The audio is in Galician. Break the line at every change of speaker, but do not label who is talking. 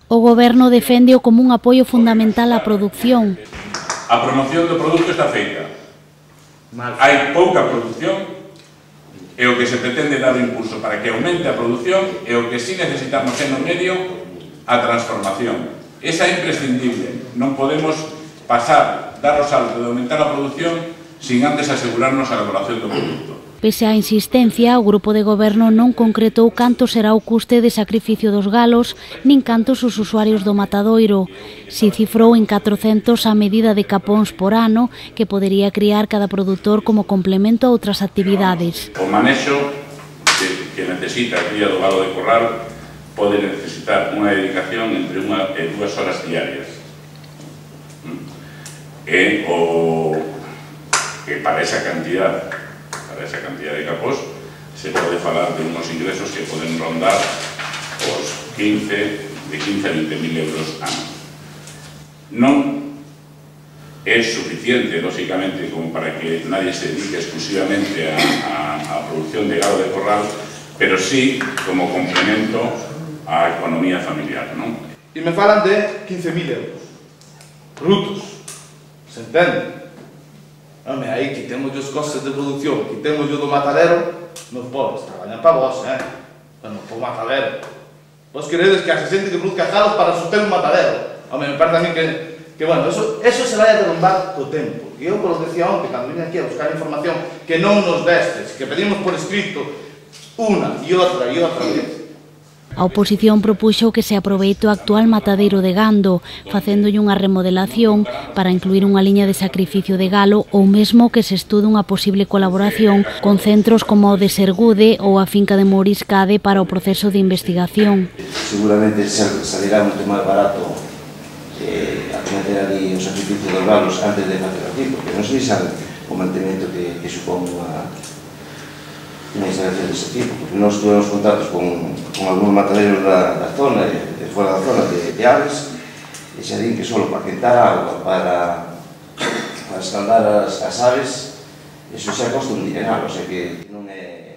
O Goberno defende-o como un apoio fundamental á produción.
A promoción do produto está feita. Hai pouca produción e o que se pretende dar o impulso para que aumente a produción e o que sí necesitamos é no medio a transformación. Esa é imprescindible. Non podemos dar o salto de aumentar a produción sin antes asegurarnos a elaboración do produto.
Pese á insistencia, o Grupo de Goberno non concretou canto será o custe de sacrificio dos galos, nin cantos os usuarios do matadoiro. Si cifrou en 400 a medida de capóns por ano que podería criar cada produtor como complemento a outras actividades.
O manexo que necesita a cría do galo de corral pode necesitar unha dedicación entre 1 e 2 horas diarias. E para esa cantidad de capós se pode falar de unos ingresos que poden rondar os de 15 a 20.000 euros ano. Non é suficiente, lógicamente, como para que nadie se dedique exclusivamente a producción de gado de corral, pero sí como complemento á economía familiar, non?
E me falan de 15.000 euros brutos, se entende? Home, aí quitemos os costes de produción, quitemos o do matadero, nos pobres traballan para vos, pero non por matadero. Vos queredes que haxe xente que produzca galos para soster un matadero. Home, me parece a mí que bueno, eso se vai a derrumbar co tempo. E eu, como decía onte, cando vine aquí a buscar información, que non nos destes, que pedimos por escrito unha e outra vez.
A oposición propuxo que se aproveite o actual matadeiro de gando, facéndolle unha remodelación para incluir unha liña de sacrificio de galo ou mesmo que se estude unha posible colaboración con centros como o de Sergude ou a finca de Mouriscade para o proceso de investigación.
Seguramente salirá moito máis barato acometer ali o sacrificio dos galos antes de facer aquí, porque non se sabe o mantemento que supón unha instalación dese tipo, porque nós tuvemos contactos con algúns matadeiros da zona e fora da zona de aves e xa din que só para quentar agua, para escaldar as aves, eso xa costa un dineral, o sea que non é